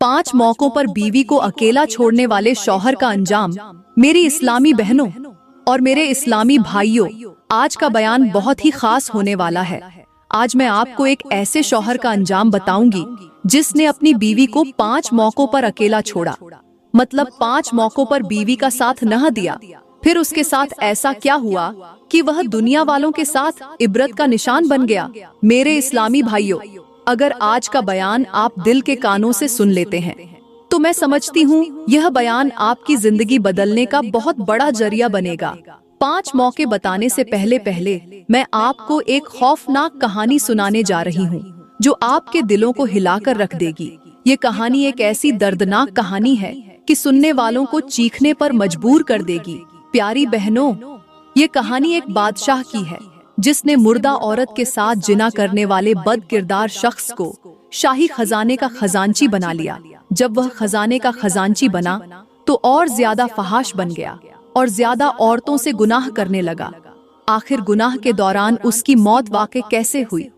5 मौकों पर बीवी को अकेला छोड़ने वाले शौहर का अंजाम। मेरी इस्लामी बहनों और मेरे इस्लामी भाइयों, आज का बयान बहुत ही खास होने वाला है। आज मैं आपको एक ऐसे शौहर का अंजाम बताऊंगी जिसने अपनी बीवी को 5 मौकों पर अकेला छोड़ा, मतलब 5 मौकों पर बीवी का साथ न दिया। फिर उसके साथ ऐसा क्या हुआ कि वह दुनिया वालों के साथ इबरत का निशान बन गया। मेरे इस्लामी भाइयों, अगर आज का बयान आप दिल के कानों से सुन लेते हैं तो मैं समझती हूँ यह बयान आपकी जिंदगी बदलने का बहुत बड़ा जरिया बनेगा। 5 मौके बताने से पहले मैं आपको एक खौफनाक कहानी सुनाने जा रही हूँ जो आपके दिलों को हिलाकर रख देगी। ये कहानी एक ऐसी दर्दनाक कहानी है कि सुनने वालों को चीखने पर मजबूर कर देगी। प्यारी बहनों, ये कहानी एक बादशाह की है जिसने मुर्दा औरत के साथ जिना करने वाले बद किरदार शख्स को शाही खजाने का खजांची बना लिया। जब वह खजाने का खजांची बना तो और ज्यादा फहाश बन गया और ज्यादा औरतों से गुनाह करने लगा। आखिर गुनाह के दौरान उसकी मौत वाक़ई कैसे हुई?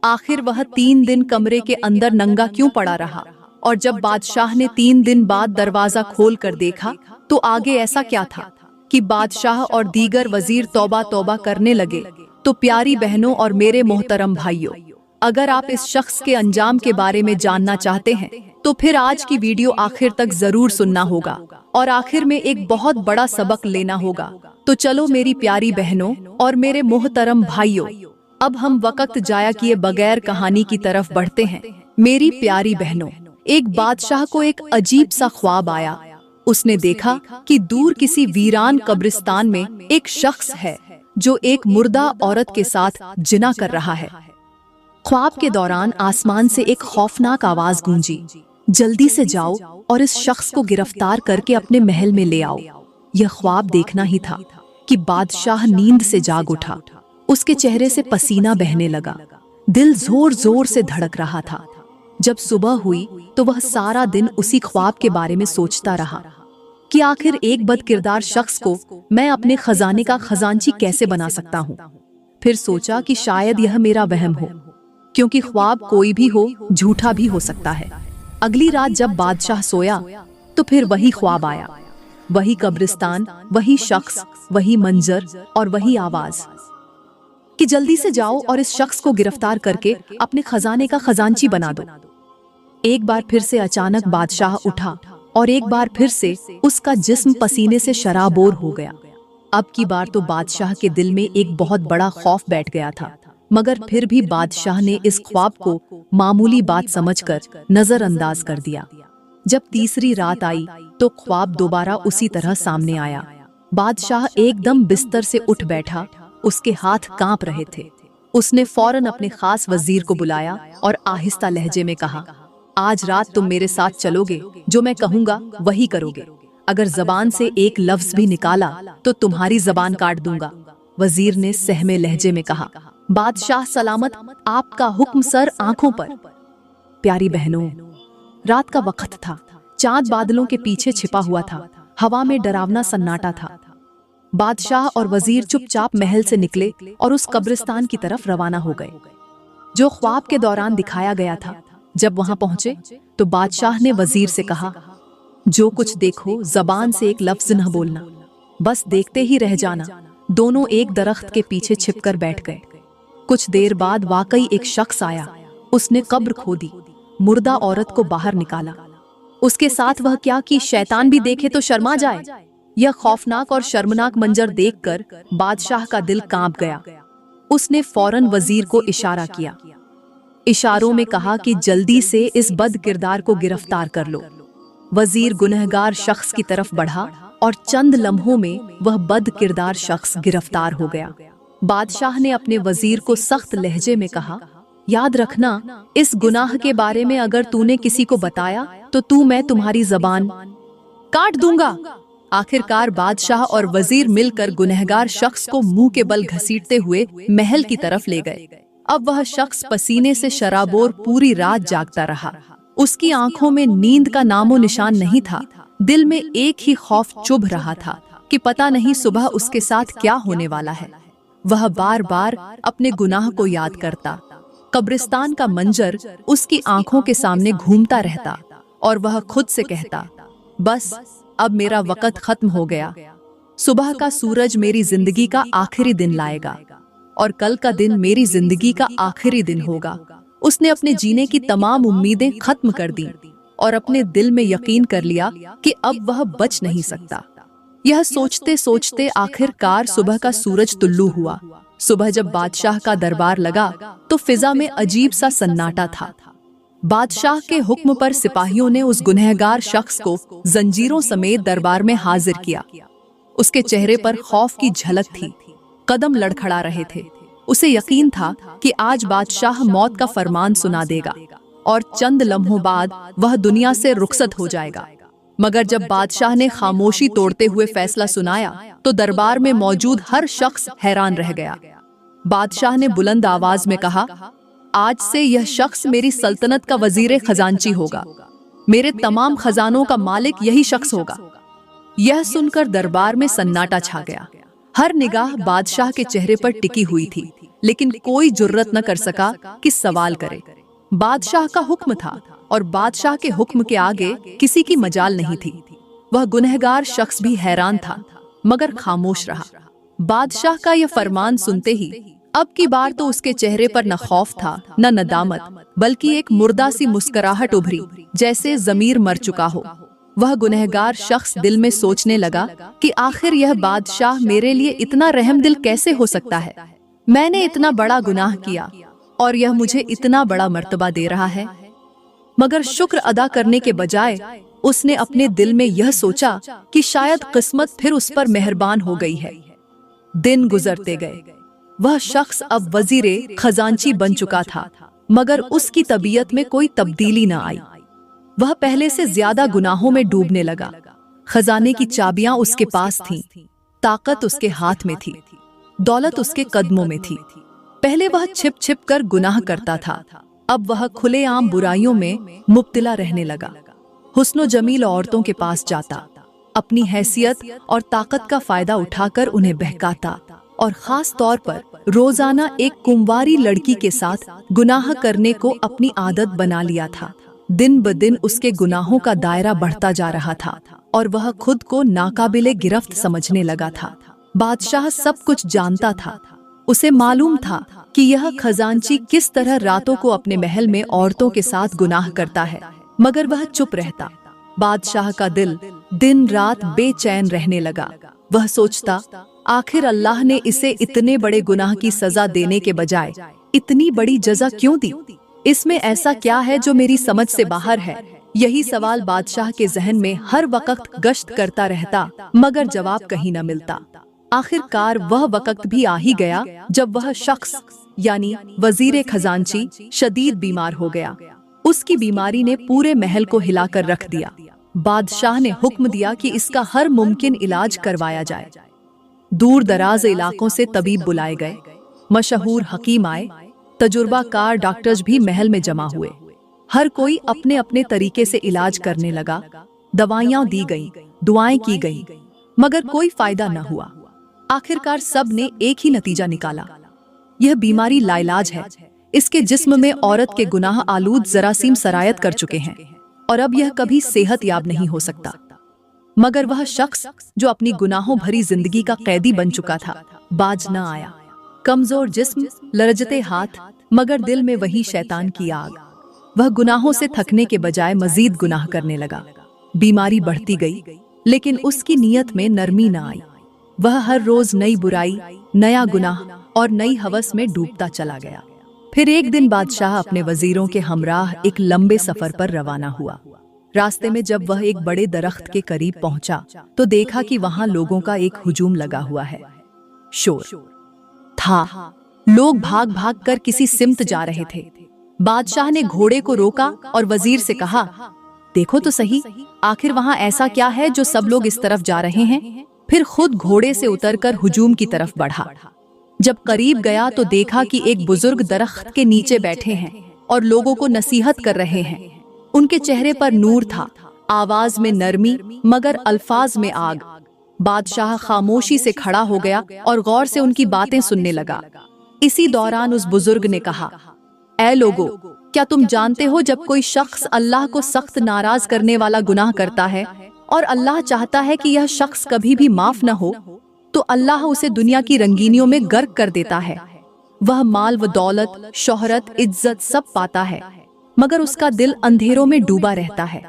आखिर वह 3 दिन कमरे के अंदर नंगा क्यों पड़ा रहा? और जब बादशाह ने 3 दिन बाद दरवाजा खोल कर देखा तो आगे ऐसा क्या था कि बादशाह और दीगर वजीर तौबा तौबा करने लगे। तो प्यारी बहनों और मेरे मोहतरम भाइयों, अगर आप इस शख्स के अंजाम के बारे में जानना चाहते हैं तो फिर आज की वीडियो आखिर तक जरूर सुनना होगा और आखिर में एक बहुत बड़ा सबक लेना होगा। तो चलो मेरी प्यारी बहनों और मेरे मोहतरम भाइयों, अब हम वक्त जाया किए बगैर कहानी की तरफ बढ़ते हैं। मेरी प्यारी बहनों, एक बादशाह को एक अजीब सा ख्वाब आया। उसने देखा कि दूर किसी वीरान कब्रिस्तान में एक शख्स है जो एक मुर्दा औरत के साथ जिना कर रहा है। ख्वाब के दौरान आसमान से एक खौफनाक आवाज गूंजी, जल्दी से जाओ और इस शख्स को गिरफ्तार करके अपने महल में ले आओ। यह ख्वाब देखना ही था कि बादशाह नींद से जाग उठा। उसके चेहरे से पसीना बहने लगा, दिल जोर जोर से धड़क रहा था। जब सुबह हुई तो वह सारा दिन उसी ख्वाब के बारे में सोचता रहा कि आखिर एक बद किरदार शख्स को मैं अपने खजाने का खजांची कैसे बना सकता हूँ। फिर सोचा कि शायद यह मेरा वहम हो, क्योंकि ख्वाब कोई भी हो, झूठा भी हो सकता है। अगली रात जब बादशाह सोया तो फिर वही ख्वाब आया, वही कब्रिस्तान, वही शख्स, वही मंजर और वही आवाज कि जल्दी से जाओ और इस शख्स को गिरफ्तार करके अपने खजाने का खजांची बना दो। एक बार फिर से अचानक बादशाह उठा और एक बार फिर से उसका जिस्म पसीने से शराबोर हो गया। अब की बार तो बादशाह के दिल में एक बहुत बड़ा खौफ बैठ गया था, मगर फिर भी बादशाह ने इस ख्वाब को मामूली बात समझकर नजरअंदाज कर दिया। जब तीसरी रात आई तो ख्वाब दोबारा उसी तरह सामने आया। बादशाह एकदम बिस्तर से उठ बैठा, उसके हाथ कांप रहे थे। उसने फौरन अपने खास वजीर को बुलाया और आहिस्ता लहजे में कहा, आज रात तुम मेरे साथ चलोगे, जो मैं कहूँगा वही करोगे। अगर जबान से एक लफ्ज भी निकाला तो तुम्हारी जबान काट दूंगा। वजीर ने सहमे लहजे में कहा, बादशाह सलामत, आपका हुक्म सर आंखों पर। प्यारी बहनों, रात का वक्त था, चांद बादलों के पीछे छिपा हुआ था, हवा में डरावना सन्नाटा था। बादशाह और वजीर चुपचाप महल से निकले और उस कब्रिस्तान की तरफ रवाना हो गए जो ख्वाब के दौरान दिखाया गया था। जब वहां पहुंचे तो बादशाह ने वजीर से कहा, जो कुछ देखो जबान से एक लफ्ज न बोलना, बस देखते ही रह जाना। दोनों एक दरख्त के पीछे छिपकर बैठ गए। कुछ देर बाद वाकई एक शख्स आया। उसने कब्र खोदी, मुर्दा औरत को बाहर निकाला। उसके साथ वह क्या कि शैतान भी देखे तो शर्मा जाए। यह खौफनाक और शर्मनाक मंजर देखकर बादशाह का दिल कांप गया। उसने फौरन वजीर को इशारा किया, इशारों में कहा कि जल्दी से इस बद किरदार को गिरफ्तार कर लो। वजीर गुनहगार शख्स की तरफ बढ़ा और चंद लम्हों में वह बद किरदार शख्स गिरफ्तार हो गया। बादशाह ने अपने वजीर को सख्त लहजे में कहा, याद रखना, इस गुनाह के बारे में अगर तूने किसी को बताया तो मैं तुम्हारी जबान काट दूंगा। आखिरकार बादशाह और वजीर मिलकर गुनहगार शख्स को मुंह के बल घसीटते हुए महल की तरफ ले गए। अब वह शख्स पसीने से शराबोर पूरी रात जागता रहा। उसकी आंखों में नींद का नामो निशान नहीं था। दिल में एक ही खौफ चुभ रहा था कि पता नहीं सुबह उसके साथ क्या होने वाला है। वह बार बार अपने गुनाह को याद करता। कब्रिस्तान का मंजर उसकी आंखों के सामने घूमता रहता और वह खुद से कहता, बस अब मेरा वक्त खत्म हो गया। सुबह का सूरज मेरी जिंदगी का आखिरी दिन लाएगा और कल का दिन मेरी जिंदगी का आखिरी दिन होगा। उसने अपने जीने की तमाम उम्मीदें खत्म कर दी और अपने दिल में यकीन कर लिया कि अब वह बच नहीं सकता। यह सोचते सोचते आखिरकार सुबह का सूरज तुल्लू हुआ। सुबह जब बादशाह का दरबार लगा तो फिजा में अजीब सा सन्नाटा था। बादशाह के हुक्म पर सिपाहियों ने उस गुनहगार शख्स को जंजीरों समेत दरबार में हाजिर किया। उसके चेहरे पर खौफ की झलक थी, कदम लड़खड़ा रहे थे। उसे यकीन था कि आज बादशाह मौत का फरमान सुना देगा और चंद लम्हों बाद वह दुनिया से रुखसत हो जाएगा। मगर जब बादशाह ने खामोशी तोड़ते हुए फैसला सुनाया तो दरबार में मौजूद हर शख्स हैरान रह गया। बादशाह ने बुलंद आवाज में कहा, आज से यह शख्स मेरी सल्तनत का वजीर खजांची होगा। मेरे तमाम खजानों का मालिक यही शख्स होगा। यह सुनकर दरबार में सन्नाटा छा गया। हर निगाह बादशाह के चेहरे पर टिकी हुई थी, लेकिन कोई जुर्रत न कर सका कि सवाल करे। बादशाह का हुक्म था और बादशाह के हुक्म के आगे किसी की मजाल नहीं थी। वह गुनहगार शख्स भी हैरान था, मगर खामोश रहा। बादशाह का यह फरमान सुनते ही अब की बार तो उसके चेहरे पर न खौफ था न नदामत, बल्कि एक मुर्दा सी मुस्कुराहट उभरी, जैसे जमीर मर चुका हो। वह गुनहगार शख्स दिल में सोचने लगा कि आखिर यह बादशाह मेरे लिए इतना रहमदिल कैसे हो सकता है। मैंने इतना बड़ा गुनाह किया और यह मुझे इतना बड़ा मर्तबा दे रहा है। मगर शुक्र अदा करने के बजाय उसने अपने दिल में यह सोचा कि शायद किस्मत फिर उस पर मेहरबान हो गई है। दिन गुजरते गए। वह शख्स अब वजीरे खजांची बन चुका था, मगर उसकी तबीयत में कोई तब्दीली न आई। वह पहले से ज्यादा गुनाहों में डूबने लगा। खजाने की चाबियां उसके पास थीं, ताकत उसके हाथ में थी, दौलत उसके कदमों में थी। पहले वह छिप छिप कर गुनाह करता था, अब वह खुलेआम बुराइयों में मुब्तला रहने लगा। हुस्नो जमील औरतों के पास जाता, अपनी हैसियत और ताकत का फायदा उठाकर उन्हें बहकाता और खास तौर पर रोजाना एक कुंवारी लड़की के साथ गुनाह करने को अपनी आदत बना लिया था। दिन ब दिन उसके गुनाहों का दायरा बढ़ता जा रहा था और वह खुद को नाकाबिले गिरफ्त समझने लगा था। बादशाह सब कुछ जानता था। उसे मालूम था कि यह खजांची किस तरह रातों को अपने महल में औरतों के साथ गुनाह करता है, मगर वह चुप रहता। बादशाह का दिल दिन रात बेचैन रहने लगा। वह सोचता, आखिर अल्लाह ने इसे इतने बड़े गुनाह की सजा देने के बजाय इतनी बड़ी जजा क्यों दी? इसमें ऐसा क्या है जो मेरी समझ से बाहर है? यही सवाल बादशाह के जहन में हर वक्त गश्त करता रहता, मगर जवाब कहीं न मिलता। आखिरकार वह वक्त भी आ ही गया जब वह शख्स यानी वजीर खजांची शदीद बीमार हो गया। उसकी बीमारी ने पूरे महल को हिलाकर रख दिया। बादशाह ने हुक्म दिया कि इसका हर मुमकिन इलाज करवाया जाए। दूर दराज इलाकों से तबीब बुलाए गए, मशहूर हकीम आए, तजुर्बाकार डॉक्टर्स भी महल में जमा हुए। हर कोई अपने अपने तरीके से इलाज करने लगा। दवाइयां दी गईं, दुआएं की गईं, मगर कोई फायदा न हुआ। आखिरकार सब ने एक ही नतीजा निकाला, यह बीमारी लाइलाज है। इसके जिस्म में औरत के गुनाह आलूद जरासीम सरायत कर चुके हैं और अब यह कभी सेहत याब नहीं हो सकता। मगर वह शख्स जो अपनी गुनाहों भरी जिंदगी का कैदी बन चुका था, बाज न आया। कमजोर जिस्म, लरजते हाथ, मगर दिल में वही शैतान की आग। वह गुनाहों से थकने के बजाय मजीद गुनाह करने लगा। बीमारी बढ़ती गई, लेकिन उसकी नीयत में नरमी न आई। वह हर रोज नई बुराई, नया गुनाह और नई हवस में डूबता चला गया। फिर एक दिन बादशाह अपने वजीरों के हमराह एक लंबे सफर पर रवाना हुआ। रास्ते में जब वह एक बड़े दरख्त के करीब पहुंचा तो देखा कि वहां लोगों का एक हुजूम लगा हुआ है। शोर था, लोग भाग भाग कर किसी सिमत जा रहे थे। बादशाह ने घोड़े को रोका और वजीर से कहा, देखो तो सही, आखिर वहां ऐसा क्या है जो सब लोग इस तरफ जा रहे हैं? फिर खुद घोड़े से उतरकर हुजूम की तरफ बढ़ा। जब करीब गया तो देखा कि एक बुजुर्ग दरख्त के नीचे बैठे हैं और लोगों को नसीहत कर रहे हैं। उनके चेहरे पर नूर था, आवाज में नरमी, मगर अल्फाज में आग। बादशाह खामोशी से खड़ा हो गया और गौर से उनकी बातें सुनने लगा। इसी दौरान उस बुजुर्ग ने कहा, ऐ लोगो, क्या तुम जानते हो जब कोई शख्स अल्लाह को सख्त नाराज करने वाला गुनाह करता है और अल्लाह चाहता है कि यह शख्स कभी भी माफ न हो, तो अल्लाह उसे दुनिया की रंगीनियों में गर्क कर देता है। वह माल व दौलत, शोहरत, इज्जत सब पाता है, मगर उसका दिल अंधेरों में डूबा रहता है।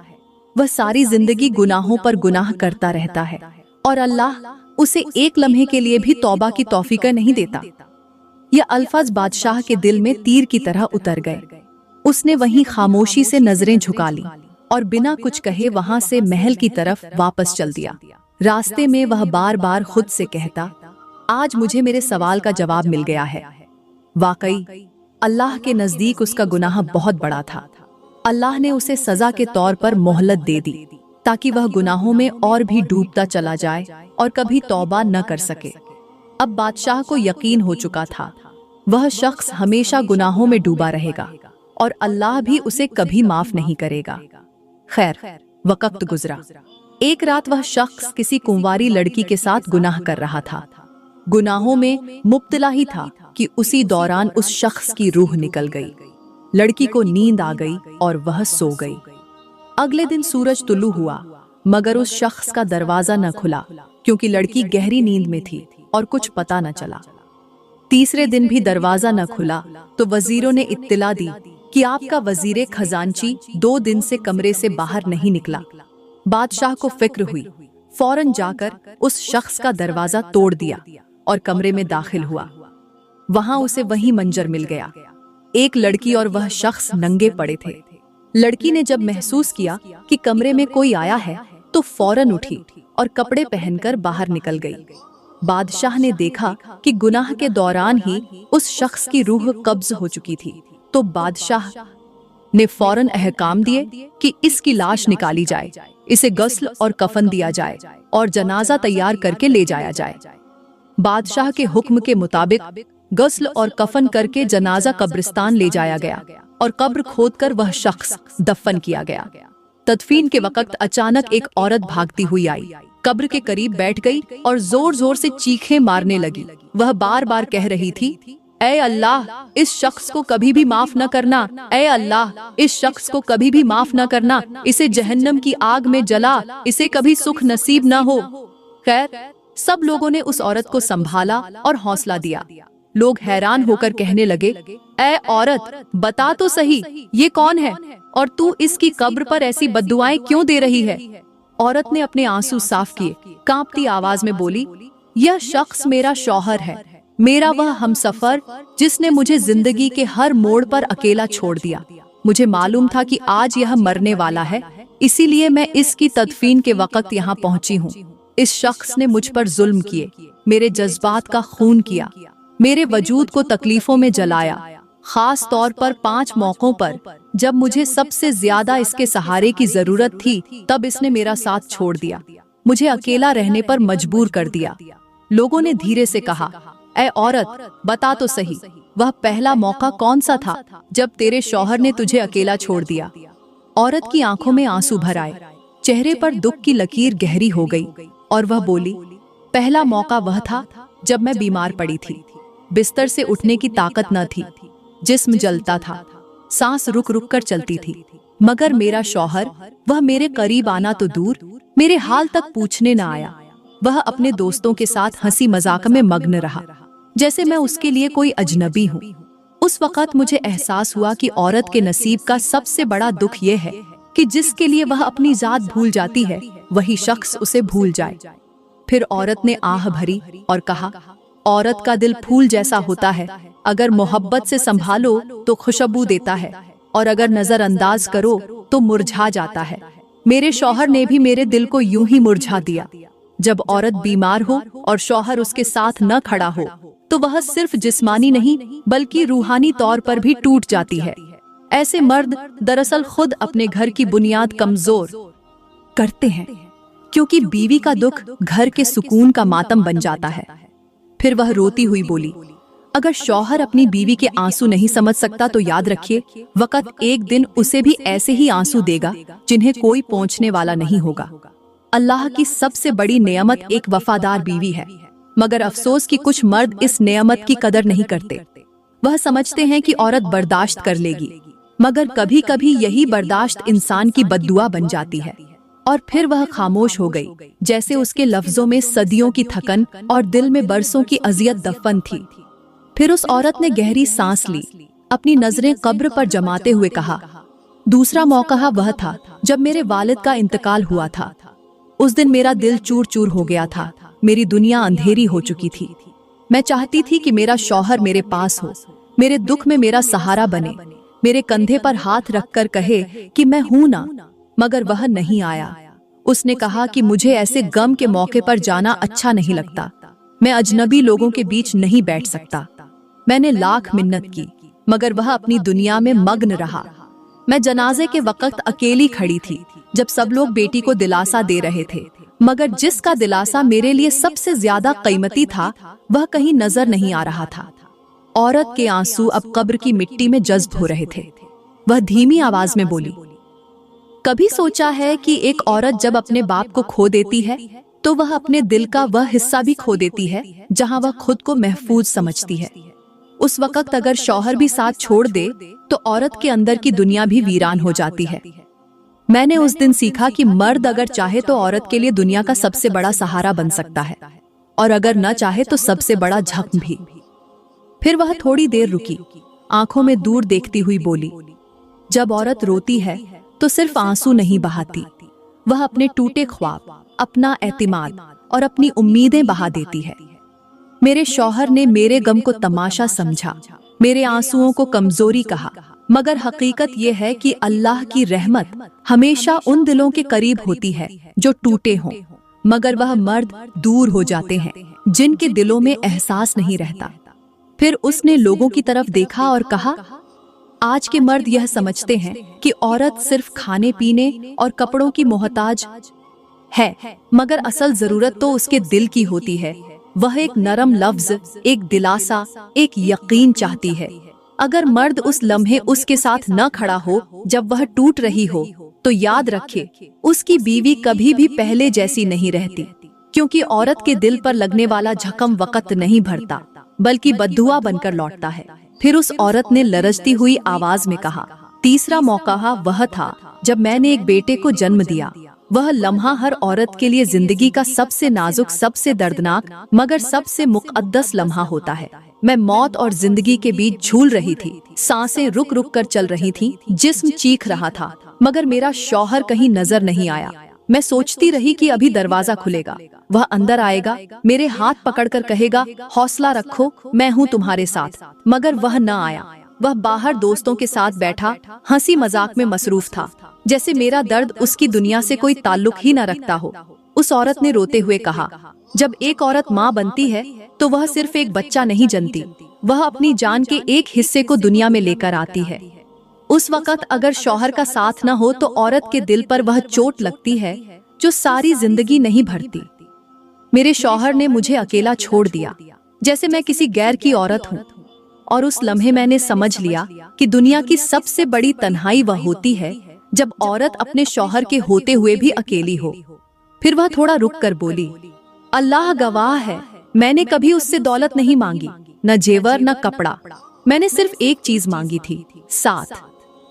वह सारी जिंदगी गुनाहों पर गुनाह करता रहता है और अल्लाह उसे एक लम्हे के लिए भी तौबा की तौफीक नहीं देता। यह अल्फाज बादशाह के दिल में तीर की तरह उतर गए। उसने वहीं खामोशी से नजरें झुका ली और बिना कुछ कहे वहां से महल की तरफ वापस चल दिया। रास्ते में वह बार बार खुद से कहता, आज मुझे मेरे सवाल का जवाब मिल गया है। वाकई अल्लाह के नजदीक उसका गुनाह बहुत बड़ा था। अल्लाह ने उसे सजा के तौर पर मोहलत दे दी ताकि वह गुनाहों में और भी डूबता चला जाए और कभी तौबा न कर सके। अब बादशाह को यकीन हो चुका था, वह शख्स हमेशा गुनाहों में डूबा रहेगा और अल्लाह भी उसे कभी माफ नहीं करेगा। खैर, वक्त गुजरा। एक रात वह शख्स किसी कुंवारी लड़की के साथ गुनाह कर रहा था। गुनाहों में मुब्तला ही था कि उसी दौरान उस शख्स की रूह निकल गई। लड़की को नींद आ गई और वह सो गई। अगले दिन सूरज तुलू हुआ, मगर उस शख्स का दरवाजा न खुला क्योंकि लड़की गहरी नींद में थी और कुछ पता न चला। तीसरे दिन भी दरवाजा न खुला तो वजीरों ने इत्तला दी कि आपका वजीर खजांची 2 दिन से कमरे से बाहर नहीं निकला। बादशाह को फिक्र हुई, फौरन जाकर उस शख्स का दरवाजा तोड़ दिया और कमरे में दाखिल हुआ। वहां उसे वही मंजर मिल गया, एक लड़की और वह शख्स नंगे पड़े थे। लड़की ने जब महसूस किया कि कमरे में कोई आया है तो फौरन उठी और कपड़े पहनकर बाहर निकल गई। बादशाह ने देखा कि गुनाह के दौरान ही उस शख्स की रूह कब्ज हो चुकी थी, तो बादशाह ने फौरन अहकाम दिए कि इसकी लाश निकाली जाए, इसे गस्ल और कफन दिया जाए और जनाजा तैयार करके ले जाया जाए। बादशाह के हुक्म के मुताबिक गस्ल और कफन करके जनाजा कब्रिस्तान ले जाया गया और कब्र खोदकर वह शख्स दफन किया गया। तदफीन के वक्त अचानक एक औरत भागती हुई आई, कब्र के करीब बैठ गई और जोर जोर से चीखें मारने लगी। वह बार बार कह रही थी, ऐ अल्लाह, इस शख्स को कभी भी माफ न करना, ऐ अल्लाह, इस शख्स को कभी भी माफ न करना, इसे जहन्नम की आग में जला, इसे कभी सुख नसीब न हो। खैर, सब लोगों ने उस औरत को संभाला और हौसला दिया। लोग हैरान होकर कहने लगे, ऐ औरत, बता तो सही ये कौन है और तू इसकी कब्र पर ऐसी बद्दुआएं क्यों दे रही है? औरत ने अपने आंसू साफ किए, कांपती आवाज में बोली, यह शख्स मेरा शौहर है, मेरा वह हमसफर जिसने मुझे जिंदगी के हर मोड़ पर अकेला छोड़ दिया। मुझे मालूम था कि आज यह मरने वाला है, इसीलिए मैं इसकी तदफीन के वक्त यहाँ पहुंची हूँ। इस शख्स ने मुझ पर जुल्म किए, मेरे जज्बात का खून किया, मेरे वजूद को तकलीफों में जलाया। खास तौर पर 5 मौकों पर जब मुझे सबसे ज्यादा इसके सहारे की जरूरत थी, तब इसने मेरा साथ छोड़ दिया, मुझे अकेला रहने पर मजबूर कर दिया। लोगों ने धीरे से कहा, ऐ औरत, बता तो सही, वह पहला मौका कौन सा था जब तेरे शौहर ने तुझे अकेला छोड़ दिया? औरत की आंखों में आंसू भर आए, चेहरे पर दुख की लकीर गहरी हो गई और वह बोली, पहला मौका वह था जब मैं बीमार पड़ी थी, बिस्तर से उठने की ताकत न थी, जिस्म जलता था, सांस रुक रुक कर चलती थी, मगर मेरा शौहर, वह मेरे करीब आना तो दूर, मेरे हाल तक पूछने न आया। वह अपने दोस्तों के साथ हंसी मजाक में मग्न रहा, जैसे मैं उसके लिए कोई अजनबी हूँ। उस वक्त मुझे एहसास हुआ कि औरत के नसीब का सबसे बड़ा दुख यह है कि जिसके लिए वह अपनी जात भूल जाती है, वही शख्स उसे भूल जाए। फिर औरत ने आह भरी और कहा, औरत का दिल फूल जैसा होता है, अगर मोहब्बत से संभालो तो खुशबू देता है और अगर नजरअंदाज करो तो मुरझा जाता है। मेरे शौहर ने भी मेरे दिल को यूं ही मुरझा दिया। जब औरत बीमार हो और शौहर उसके साथ न खड़ा हो तो वह सिर्फ जिस्मानी नहीं बल्कि रूहानी तौर पर भी टूट जाती है। ऐसे मर्द दरअसल खुद अपने घर की बुनियाद कमजोर करते हैं, क्योंकि बीवी का दुख घर के सुकून का मातम बन जाता है। फिर वह रोती हुई बोली, अगर शौहर अपनी बीवी के आंसू नहीं समझ सकता तो याद रखिए, वक्त एक दिन उसे भी ऐसे ही आंसू देगा जिन्हें कोई पहुंचने वाला नहीं होगा। अल्लाह की सबसे बड़ी नेमत एक वफादार बीवी है, मगर अफसोस कि कुछ मर्द इस नेमत की कदर नहीं करते। वह समझते हैं कि औरत बर्दाश्त कर लेगी, मगर कभी कभी यही बर्दाश्त इंसान की बद्दुआ बन जाती है। और फिर वह खामोश हो गई, जैसे उसके लफ्जों में सदियों की थकन और दिल में बरसों की अजियत दफन थी। फिर उस औरत ने गहरी सांस ली, अपनी नजरें कब्र पर जमाते हुए कहा, दूसरा मौका वह था जब मेरे वालिद का इंतकाल हुआ था। उस दिन मेरा दिल चूर चूर हो गया था, मेरी दुनिया अंधेरी हो चुकी थी। मैं चाहती थी कि मेरा शौहर मेरे पास हो, मेरे दुख में मेरा सहारा बने, मेरे कंधे पर हाथ रखकर कहे कि मैं हूं ना, मगर वह नहीं आया। उसने कहा कि मुझे ऐसे गम के मौके पर जाना अच्छा नहीं लगता, मैं अजनबी लोगों के बीच नहीं बैठ सकता। मैंने लाख मिन्नत की, मगर वह अपनी दुनिया में मग्न रहा। मैं जनाजे के वक्त अकेली खड़ी थी, जब सब लोग बेटी को दिलासा दे रहे थे, मगर जिसका दिलासा मेरे लिए सबसे ज्यादा कीमती था, वह कहीं नजर नहीं आ रहा था। औरत के आंसू अब कब्र की मिट्टी में जज्ब हो रहे थे। वह धीमी आवाज में बोली, कभी सोचा है कि एक औरत जब अपने बाप को खो देती है तो वह अपने दिल का वह हिस्सा भी खो देती है जहां वह खुद को महफूज समझती है। उस वक्त अगर शौहर भी साथ छोड़ दे तो औरत के अंदर की दुनिया भी वीरान हो जाती है। मैंने उस दिन सीखा कि मर्द अगर चाहे तो औरत के लिए दुनिया का सबसे बड़ा सहारा बन सकता है, और अगर न चाहे तो सबसे बड़ा जख्म भी। फिर वह थोड़ी देर रुकी, आंखों में दूर देखती हुई बोली, जब औरत रोती है तो सिर्फ आंसू नहीं बहाती, वह अपने टूटे ख्वाब, अपना एतिमाद और अपनी उम्मीदें बहा देती है। मेरे शौहर ने मेरे गम को तमाशा समझा, मेरे आंसुओं को कमजोरी कहा, मगर हकीकत यह है कि अल्लाह की रहमत हमेशा उन दिलों के करीब होती है जो टूटे हों, मगर वह मर्द दूर हो जाते हैं जिनके दिलों में एहसास नहीं रहता। फिर उसने लोगों की तरफ देखा और कहा, आज के मर्द यह समझते हैं कि औरत सिर्फ खाने पीने और कपड़ों की मोहताज है, मगर असल जरूरत तो उसके दिल की होती है। वह एक नरम लफ्ज, एक दिलासा, एक यकीन चाहती है। अगर मर्द उस लम्हे उसके साथ न खड़ा हो जब वह टूट रही हो, तो याद रखे उसकी बीवी कभी भी पहले जैसी नहीं रहती, क्योंकि औरत के दिल पर लगने वाला जख्म वक्त नहीं भरता बल्कि बद्दुआ बनकर लौटता है। फिर उस औरत ने लरजती हुई आवाज में कहा, तीसरा मौका वह था जब मैंने एक बेटे को जन्म दिया। वह लम्हा हर औरत के लिए जिंदगी का सबसे नाजुक, सबसे दर्दनाक, मगर सबसे मुक़द्दस लम्हा होता है। मैं मौत और जिंदगी के बीच झूल रही थी, सांसें रुक रुक कर चल रही थीं, जिस्म चीख रहा था, मगर मेरा शौहर कहीं नजर नहीं आया। मैं सोचती रही कि अभी दरवाजा खुलेगा, वह अंदर आएगा, मेरे हाथ पकड़कर कहेगा, हौसला रखो, मैं हूँ तुम्हारे साथ। मगर वह न आया। वह बाहर दोस्तों के साथ बैठा, हंसी मजाक में मसरूफ था, जैसे मेरा दर्द उसकी दुनिया से कोई ताल्लुक ही न रखता हो। उस औरत ने रोते हुए कहा, जब एक औरत माँ बनती है तो वह सिर्फ एक बच्चा नहीं जनती, वह अपनी जान के एक हिस्से को दुनिया में लेकर आती है। उस वक्त अगर शौहर का साथ न हो तो औरत के दिल पर वह चोट लगती है जो सारी जिंदगी नहीं भरती। मेरे शौहर ने मुझे अकेला छोड़ दिया, जैसे मैं किसी गैर की औरत हूँ, और उस लम्हे मैंने समझ लिया कि दुनिया की सबसे बड़ी तन्हाई वह होती है जब औरत अपने शौहर के होते हुए भी अकेली हो। फिर वह थोड़ा रुक कर बोली, अल्लाह गवाह है, मैंने कभी उससे दौलत नहीं मांगी, न जेवर न कपड़ा, मैंने सिर्फ एक चीज मांगी थी, साथ।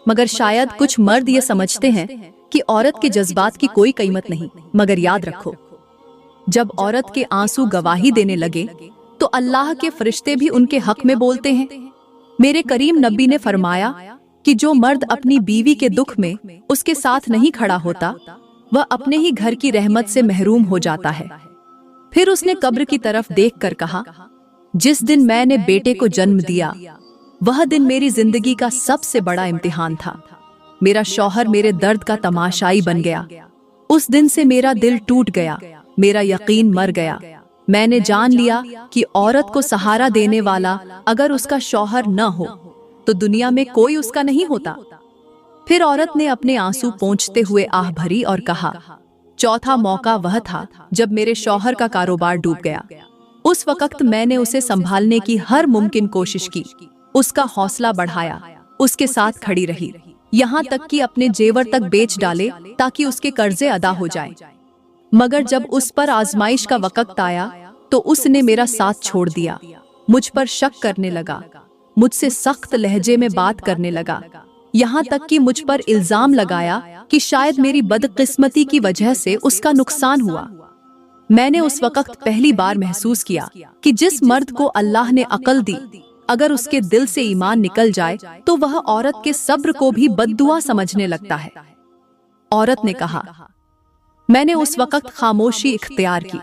मगर शायद कुछ मर्द ये समझते हैं कि औरत के जज्बात की कोई कीमत नहीं, मगर याद रखो, जब औरत के आंसू गवाही देने लगे तो अल्लाह के फरिश्ते भी उनके हक में बोलते हैं। मेरे करीम नबी ने फरमाया कि जो मर्द अपनी बीवी के दुख में उसके साथ नहीं खड़ा होता, वह अपने ही घर की रहमत से महरूम हो जाता है। फिर उसने कब्र की तरफ देखकर कहा, जिस दिन मैंने बेटे को जन्म दिया, वह दिन मेरी जिंदगी का सबसे बड़ा इम्तिहान था। मेरा शौहर मेरे दर्द का तमाशाई बन गया। उस दिन से मेरा दिल टूट गया, मेरा यकीन मर गया। मैंने जान लिया कि औरत को सहारा देने वाला अगर उसका शौहर न हो तो दुनिया में कोई उसका नहीं होता। फिर औरत ने अपने आंसू पोंछते हुए आह भरी और कहा, चौथा मौका वह था जब मेरे शौहर का कारोबार डूब गया। उस वक्त मैंने उसे संभालने की हर मुमकिन कोशिश की, उसका हौसला बढ़ाया, उसके साथ खड़ी रही, यहाँ तक कि अपने जेवर तक बेच डाले ताकि उसके कर्जे अदा हो जाए। मगर जब उस पर आजमाइश का वक्त आया तो उसने मेरा साथ छोड़ दिया, मुझ पर शक करने लगा, मुझसे सख्त लहजे में बात करने लगा, यहाँ तक कि मुझ पर इल्जाम लगाया कि शायद मेरी बदकिस्मती की वजह से उसका नुकसान हुआ। मैंने उस वक्त पहली बार महसूस किया कि जिस मर्द को अल्लाह ने अकल दी, अगर उसके दिल से ईमान निकल जाए तो वह औरत के सब्र को भी बद्दुआ समझने लगता है। औरत ने कहा, मैंने उस वक्त खामोशी इख्तियार की,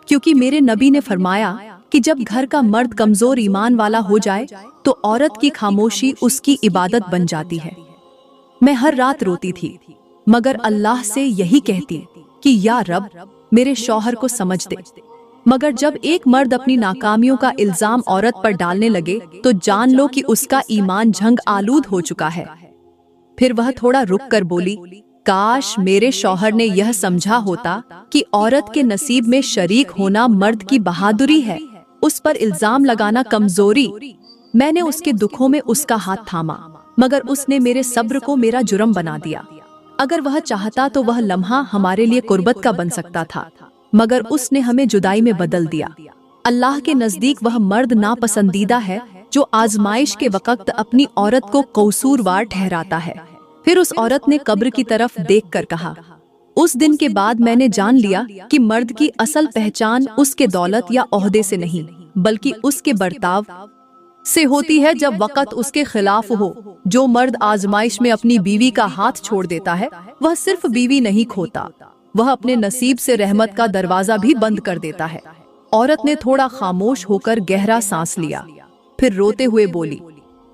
क्योंकि मेरे नबी ने फरमाया कि जब घर का मर्द कमजोर ईमान वाला हो जाए तो औरत की खामोशी उसकी इबादत बन जाती है। मैं हर रात रोती थी, मगर अल्लाह से यही कहती कि या रब, मेरे शौहर को समझ दे। मगर जब एक मर्द अपनी नाकामियों का इल्जाम औरत पर डालने लगे तो जान लो कि उसका ईमान झंग आलूद हो चुका है। फिर वह थोड़ा रुक कर बोली, काश मेरे शौहर ने यह समझा होता कि औरत के नसीब में शरीक होना मर्द की बहादुरी है, उस पर इल्जाम लगाना कमजोरी। मैंने उसके दुखों में उसका हाथ थामा, मगर उसने मेरे सब्र को मेरा जुर्म बना दिया। अगर वह चाहता तो वह लम्हा हमारे लिए कुर्बत का बन सकता था, मगर उसने हमें जुदाई में बदल दिया। अल्लाह के नजदीक वह मर्द नापसंदीदा है जो आजमाइश के वक्त अपनी औरत को कसूरवार ठहराता है। फिर उस औरत ने कब्र की तरफ देखकर कहा, उस दिन के बाद मैंने जान लिया कि मर्द की असल पहचान उसके दौलत या ओहदे से नहीं, बल्कि उसके बर्ताव से होती है जब वक़्त उसके खिलाफ हो। जो मर्द आजमाइश में अपनी बीवी का हाथ छोड़ देता है, वह सिर्फ बीवी नहीं खोता, वह अपने नसीब से रहमत का दरवाजा भी बंद कर देता है। औरत ने थोड़ा खामोश होकर गहरा सांस लिया, फिर रोते हुए बोली,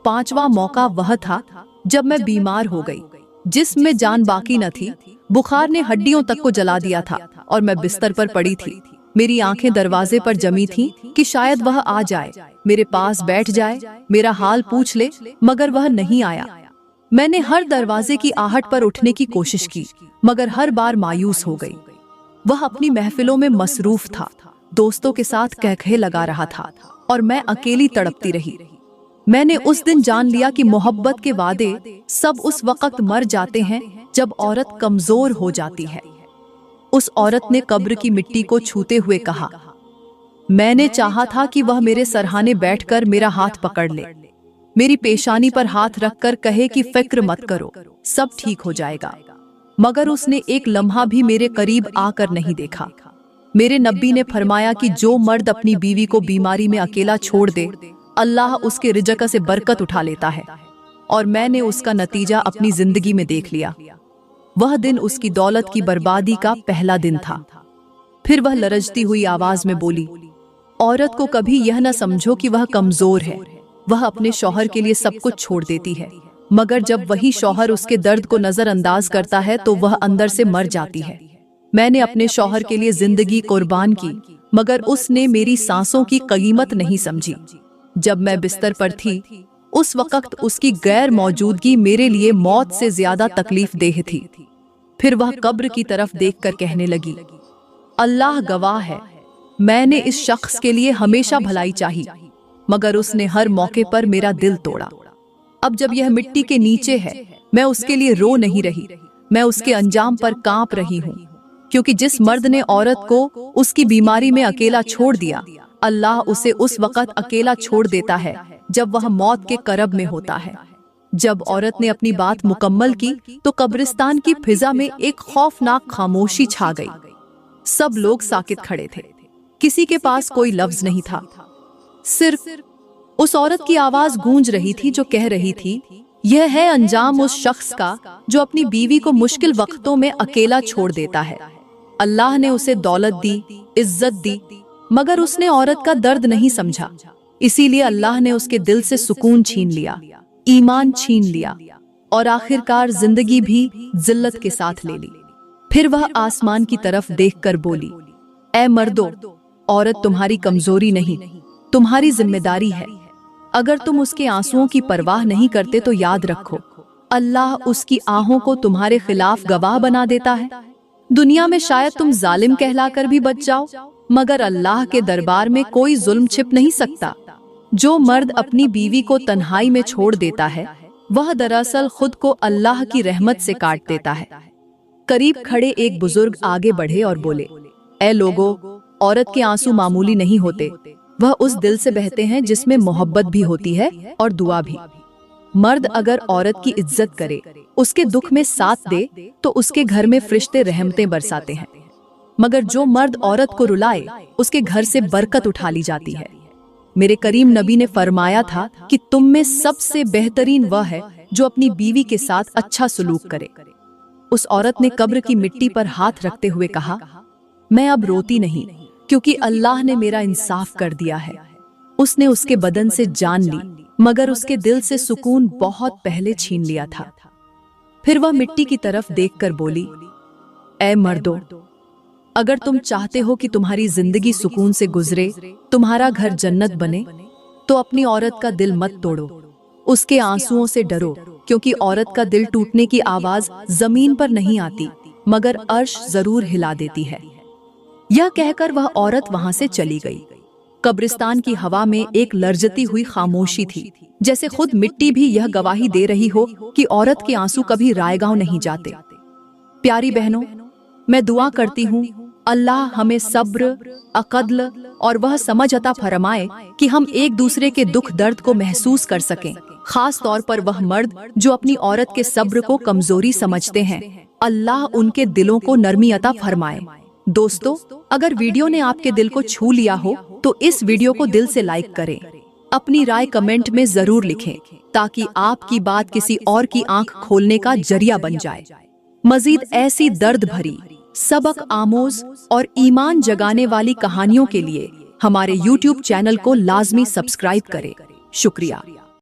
पांचवा मौका वह था जब मैं बीमार हो गई, जिस्म में जान बाकी न थी। बुखार ने हड्डियों तक को जला दिया था और मैं बिस्तर पर पड़ी थी। मेरी आंखें दरवाजे पर जमी थीं कि शायद वह आ जाए, मेरे पास बैठ जाए, मेरा हाल पूछ ले, मगर वह नहीं आया। मैंने हर दरवाजे की आहट पर उठने की कोशिश की, मगर हर बार मायूस हो गई। वह अपनी महफिलों में मसरूफ था, दोस्तों के साथ कहकहे लगा रहा था, और मैं अकेली तड़पती रही। मैंने उस दिन जान लिया कि मोहब्बत के वादे सब उस वक्त मर जाते हैं जब औरत कमजोर हो जाती है। उस औरत ने कब्र की मिट्टी को छूते हुए कहा, मैंने चाहा था कि वह मेरे सरहाने बैठकर मेरा हाथ पकड़ ले, मेरी पेशानी पर हाथ रखकर कहे कि फिक्र मत करो, सब ठीक हो जाएगा, मगर उसने एक लम्हा भी मेरे करीब आकर नहीं देखा। मेरे नबी ने फरमाया कि जो मर्द अपनी बीवी को बीमारी में अकेला छोड़ दे, अल्लाह उसके रिज़्क़ से बरकत उठा लेता है, और मैंने उसका नतीजा अपनी जिंदगी में देख लिया। वह दिन उसकी दौलत की बर्बादी का पहला दिन था। फिर वह लरजती हुई आवाज में बोली, औरत को कभी यह न समझो कि वह कमजोर है, वह अपने शौहर के लिए सब कुछ छोड़ देती है, मगर जब वही शौहर उसके दर्द को नजरअंदाज करता है तो वह अंदर से मर जाती है। मैंने अपने शौहर के लिए जिंदगी कुर्बान की, मगर उसने मेरी सांसों की कीमत नहीं समझी। जब मैं बिस्तर पर थी, उस वक्त उसकी गैर मौजूदगी मेरे लिए मौत से ज्यादा तकलीफ देह थी। फिर वह कब्र की तरफ देखकर कहने लगी, अल्लाह गवाह है, मैंने इस शख्स के लिए हमेशा भलाई चाही, मगर उसने हर मौके पर मेरा दिल तोड़ा। अब जब यह मिट्टी के नीचे है, मैं उसके लिए रो नहीं रही, मैं उसके अंजाम पर कांप रही हूँ, क्योंकि जिस मर्द ने औरत को उसकी बीमारी में अकेला छोड़ दिया, अल्लाह उसे उस वक्त अकेला छोड़ देता है जब वह मौत के करब में होता है। जब औरत ने अपनी बात मुकम्मल की तो कब्रिस्तान की फिजा में एक खौफनाक खामोशी छा गई। सब लोग साकित खड़े थे, किसी के पास कोई लफ्ज नहीं था, सिर्फ उस औरत की आवाज गूंज रही थी जो कह रही थी, यह है अंजाम उस शख्स का जो अपनी बीवी को मुश्किल वक्तों में अकेला छोड़ देता है। अल्लाह ने उसे दौलत दी, इज्जत दी, मगर उसने औरत का दर्द नहीं समझा, इसीलिए अल्लाह ने उसके दिल से सुकून छीन लिया, ईमान छीन लिया, और आखिरकार जिंदगी भी जिल्लत के साथ ले ली। फिर वह आसमान की तरफ देखकर बोली, ऐ मर्दो, औरत तुम्हारी कमजोरी नहीं, तुम्हारी जिम्मेदारी है। अगर तुम उसके आंसुओं की परवाह नहीं करते तो याद रखो, अल्लाह उसकी आहों को तुम्हारे खिलाफ गवाह बना देता है। दुनिया में शायद तुम जालिम कहलाकर भी बच जाओ, मगर अल्लाह के दरबार में कोई जुल्म छिप नहीं सकता। जो मर्द अपनी बीवी को तन्हाई में छोड़ देता है, वह दरअसल खुद को अल्लाह की रहमत से काट देता है। करीब खड़े एक बुजुर्ग आगे बढ़े और बोले, ऐ लोगो, औरत के आंसू मामूली नहीं होते, वह उस दिल से बहते हैं जिसमें मोहब्बत भी होती है और दुआ भी। मर्द अगर औरत की इज्जत करे, उसके दुख में साथ दे, तो उसके घर में फरिश्ते रहमतें बरसाते हैं। मगर जो मर्द औरत को रुलाए, उसके घर से बरकत उठा ली जाती है। मेरे करीम नबी ने फरमाया था कि तुम में सबसे बेहतरीन वह है जो अपनी बीवी के साथ अच्छा सलूक करे। उस औरत ने कब्र की मिट्टी पर हाथ रखते हुए कहा, मैं अब रोती नहीं, क्योंकि अल्लाह ने मेरा इंसाफ कर दिया है। उसने उसके बदन से जान ली, मगर उसके दिल से सुकून बहुत पहले छीन लिया था। फिर वह मिट्टी की तरफ देखकर बोली, ऐ मर्दों, अगर तुम चाहते हो कि तुम्हारी जिंदगी सुकून से गुजरे, तुम्हारा घर जन्नत बने, तो अपनी औरत का दिल मत तोड़ो, उसके आंसुओं से डरो, क्योंकि औरत का दिल टूटने की आवाज जमीन पर नहीं आती, मगर अर्श जरूर हिला देती है। यह कहकर वह औरत वहां से चली गई। कब्रिस्तान की हवा में एक लर्जती हुई खामोशी थी, जैसे खुद मिट्टी भी यह गवाही दे रही हो कि औरत के आंसू कभी रायगांव नहीं जाते। प्यारी बहनों, मैं दुआ करती हूँ अल्लाह हमें सब्र, अक़ल और वह समझ अता फरमाए कि हम एक दूसरे के दुख दर्द को महसूस कर सकें। खास तौर पर वह मर्द जो अपनी औरत के सब्र को कमजोरी समझते हैं, अल्लाह उनके दिलों को नरमी अता फरमाए। दोस्तों, अगर वीडियो ने आपके दिल को छू लिया हो तो इस वीडियो को दिल से लाइक करें। अपनी राय कमेंट में जरूर लिखें, ताकि आपकी बात किसी और की आंख खोलने का जरिया बन जाए। मजीद ऐसी दर्द भरी, सबक आमोज और ईमान जगाने वाली कहानियों के लिए हमारे YouTube चैनल को लाजमी सब्सक्राइब करें। शुक्रिया।